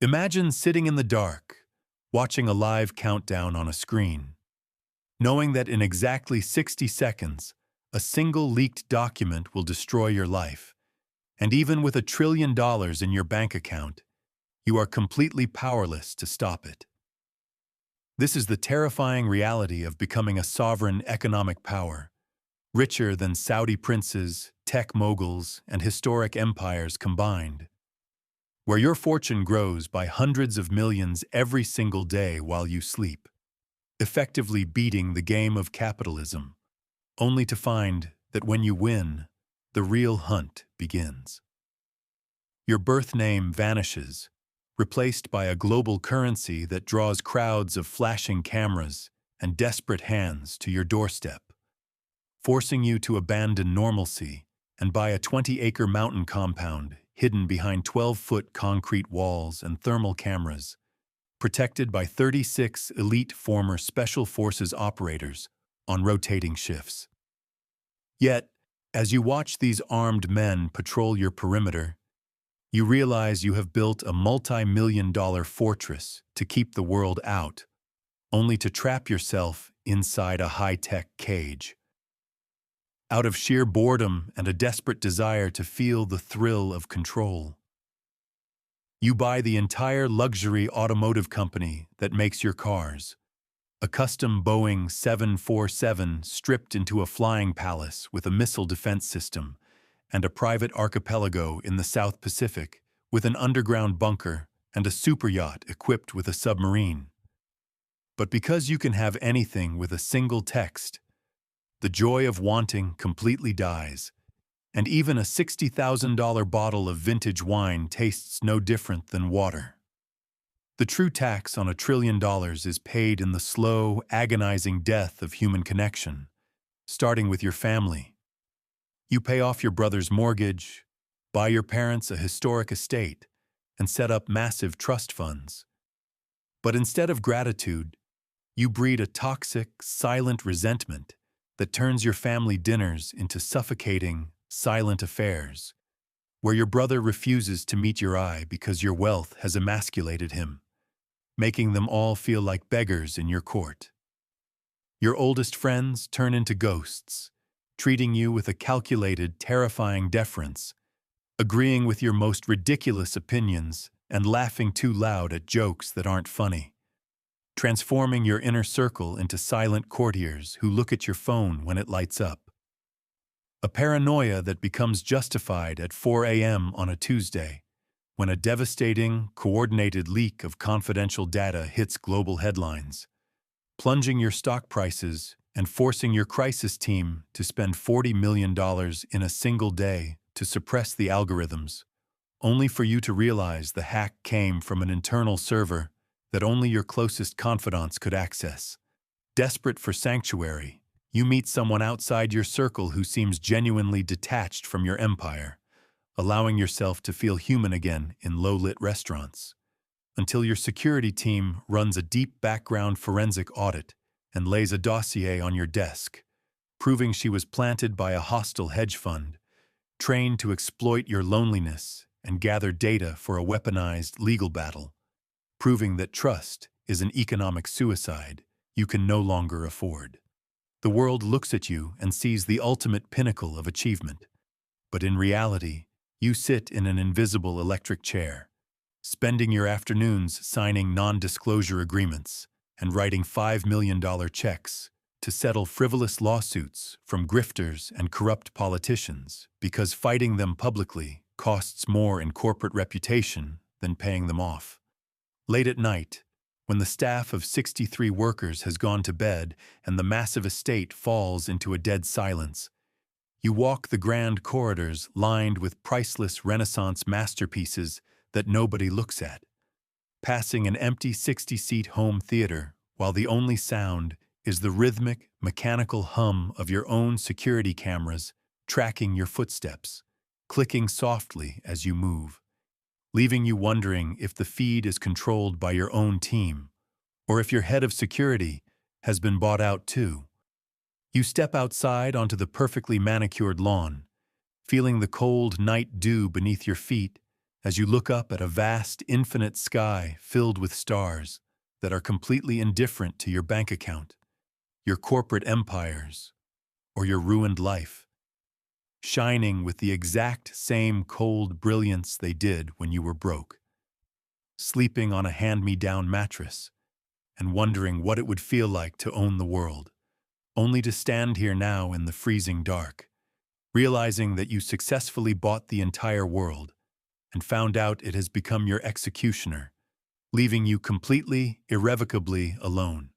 Imagine sitting in the dark, watching a live countdown on a screen, knowing that in exactly 60 seconds, a single leaked document will destroy your life. And even with $1 trillion in your bank account, you are completely powerless to stop it. This is the terrifying reality of becoming a sovereign economic power, richer than Saudi princes, tech moguls, and historic empires combined, where your fortune grows by hundreds of millions every single day while you sleep, effectively beating the game of capitalism, only to find that when you win, the real hunt begins. Your birth name vanishes, replaced by a global currency that draws crowds of flashing cameras and desperate hands to your doorstep, forcing you to abandon normalcy and buy a 20-acre mountain compound hidden behind 12-foot concrete walls and thermal cameras, protected by 36 elite former Special Forces operators on rotating shifts. Yet, as you watch these armed men patrol your perimeter, you realize you have built a multi-million-dollar fortress to keep the world out, only to trap yourself inside a high-tech cage. Out of sheer boredom and a desperate desire to feel the thrill of control, you buy the entire luxury automotive company that makes your cars, a custom Boeing 747 stripped into a flying palace with a missile defense system, and a private archipelago in the South Pacific with an underground bunker and a superyacht equipped with a submarine. But because you can have anything with a single text, the joy of wanting completely dies, and even a $60,000 bottle of vintage wine tastes no different than water. The true tax on $1 trillion is paid in the slow, agonizing death of human connection, starting with your family. You pay off your brother's mortgage, buy your parents a historic estate, and set up massive trust funds. But instead of gratitude, you breed a toxic, silent resentment that turns your family dinners into suffocating, silent affairs, where your brother refuses to meet your eye because your wealth has emasculated him, making them all feel like beggars in your court. Your oldest friends turn into ghosts, treating you with a calculated, terrifying deference, agreeing with your most ridiculous opinions and laughing too loud at jokes that aren't funny, transforming your inner circle into silent courtiers who look at your phone when it lights up. A paranoia that becomes justified at 4 a.m. on a Tuesday, when a devastating, coordinated leak of confidential data hits global headlines, plunging your stock prices and forcing your crisis team to spend $40 million in a single day to suppress the algorithms, only for you to realize the hack came from an internal server that only your closest confidants could access. Desperate for sanctuary, you meet someone outside your circle who seems genuinely detached from your empire, allowing yourself to feel human again in low-lit restaurants, until your security team runs a deep background forensic audit and lays a dossier on your desk, proving she was planted by a hostile hedge fund, trained to exploit your loneliness and gather data for a weaponized legal battle, proving that trust is an economic suicide you can no longer afford. The world looks at you and sees the ultimate pinnacle of achievement, but in reality, you sit in an invisible electric chair, spending your afternoons signing non-disclosure agreements and writing $5 million checks to settle frivolous lawsuits from grifters and corrupt politicians because fighting them publicly costs more in corporate reputation than paying them off. Late at night, when the staff of 63 workers has gone to bed and the massive estate falls into a dead silence, you walk the grand corridors lined with priceless Renaissance masterpieces that nobody looks at, passing an empty 60-seat home theater while the only sound is the rhythmic, mechanical hum of your own security cameras tracking your footsteps, clicking softly as you move, leaving you wondering if the feed is controlled by your own team, or if your head of security has been bought out too. You step outside onto the perfectly manicured lawn, feeling the cold night dew beneath your feet as you look up at a vast, infinite sky filled with stars that are completely indifferent to your bank account, your corporate empires, or your ruined life, shining with the exact same cold brilliance they did when you were broke, sleeping on a hand-me-down mattress and wondering what it would feel like to own the world, only to stand here now in the freezing dark, realizing that you successfully bought the entire world and found out it has become your executioner, leaving you completely, irrevocably alone.